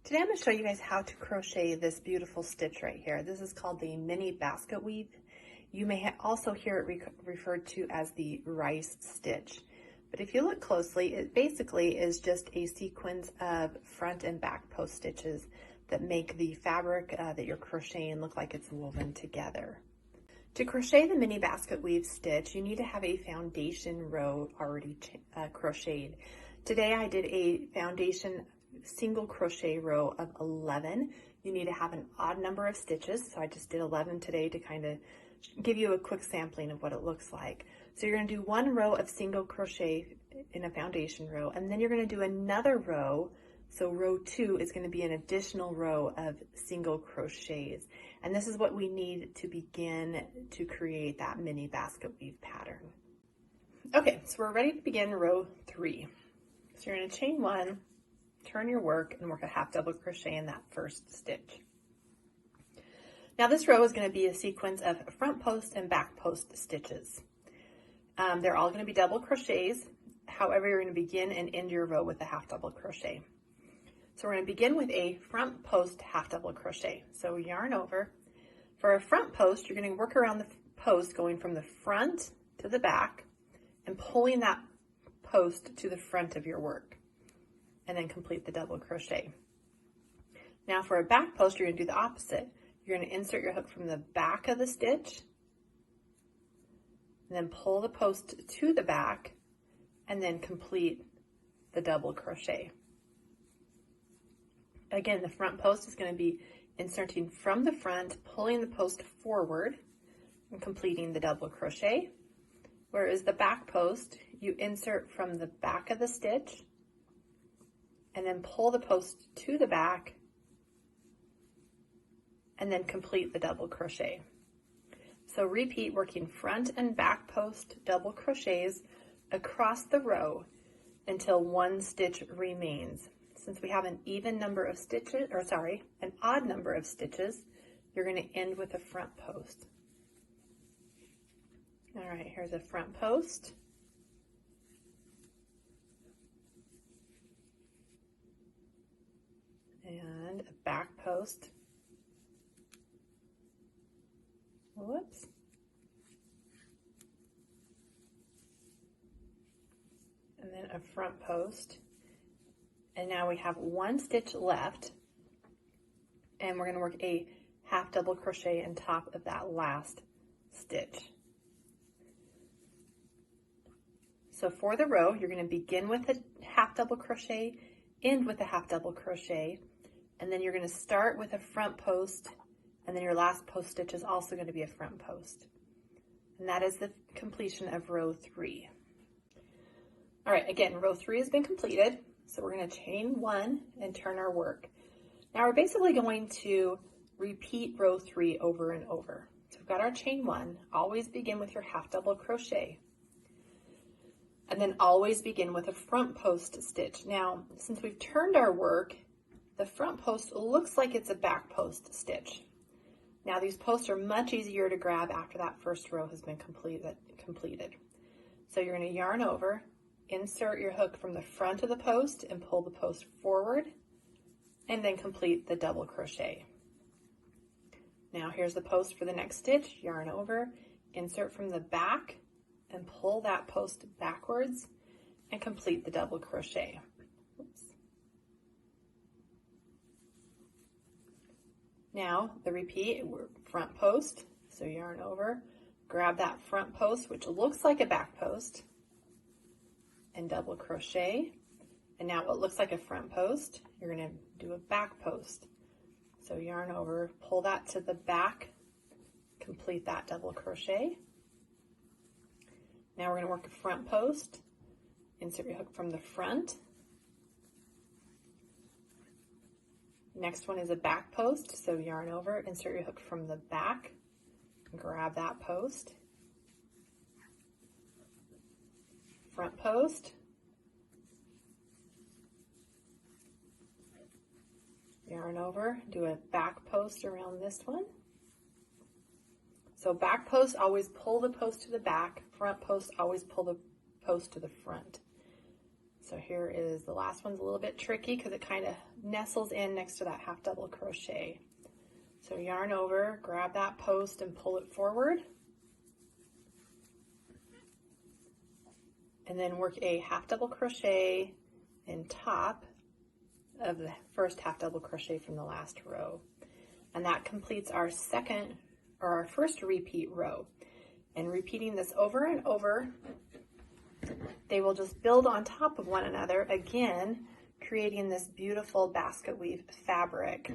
Today I'm going to show you guys how to crochet this beautiful stitch right here. This is called the mini basket weave. You may also hear it referred to as the rice stitch. But if you look closely, it basically is just a sequence of front and back post stitches that make the fabric that you're crocheting look like it's woven together. To crochet the mini basket weave stitch, you need to have a foundation row already crocheted. Today I did a foundation single crochet row of 11. You need to have an odd number of stitches, so I just did 11 today to kind of give you a quick sampling of what it looks like. So you're going to do one row of single crochet in a foundation row, and then you're going to do another row. So row 2 is going to be an additional row of single crochets, and this is what we need to begin to create that mini basket weave pattern. Okay, so we're ready to begin row 3. So you're going to chain 1, turn your work, and work a half double crochet in that first stitch. Now this row is going to be a sequence of front post and back post stitches. They're all going to be double crochets. However, you're going to begin and end your row with a half double crochet. So we're going to begin with a front post half double crochet. So yarn over. For a front post, you're going to work around the post going from the front to the back and pulling that post to the front of your work, and then complete the double crochet. Now for a back post, you're going to do the opposite. You're going to insert your hook from the back of the stitch, and then pull the post to the back, and then complete the double crochet. Again, the front post is going to be inserting from the front, pulling the post forward, and completing the double crochet. Whereas the back post, you insert from the back of the stitch, and then pull the post to the back, and then complete the double crochet. So repeat working front and back post double crochets across the row until one stitch remains. Since we have an even number of stitches, an odd number of stitches, you're going to end with a front post. All right, here's a front post. And a back post. Whoops. And then a front post. And now we have one stitch left, and we're going to work a half double crochet on top of that last stitch. So for the row, you're going to begin with a half double crochet, end with a half double crochet, and then you're going to start with a front post, and then your last post stitch is also going to be a front post. And that is the completion of row 3. All right, again, row 3 has been completed, so we're going to chain 1 and turn our work. Now we're basically going to repeat row 3 over and over. So we've got our chain 1, always begin with your half double crochet, and then always begin with a front post stitch. Now, since we've turned our work, the front post looks like it's a back post stitch. Now these posts are much easier to grab after that first row has been completed. So you're going to yarn over, insert your hook from the front of the post and pull the post forward, and then complete the double crochet. Now here's the post for the next stitch. Yarn over, insert from the back and pull that post backwards and complete the double crochet. Oops. Now the repeat, front post, so yarn over, grab that front post, which looks like a back post, and double crochet. And now what looks like a front post, you're going to do a back post. So yarn over, pull that to the back, complete that double crochet. Now we're going to work a front post, insert your hook from the front. Next one is a back post, so yarn over, insert your hook from the back, grab that post. Front post, yarn over, do a back post around this one. So back post, always pull the post to the back. Front post, always pull the post to the front. So So here is the last one's a little bit tricky because it kind of nestles in next to that half double crochet. So yarn over, grab that post and pull it forward. And then work a half double crochet in top of the first half double crochet from the last row. And that completes our first repeat row. And repeating this over and over, they will just build on top of one another, again, creating this beautiful basket weave fabric.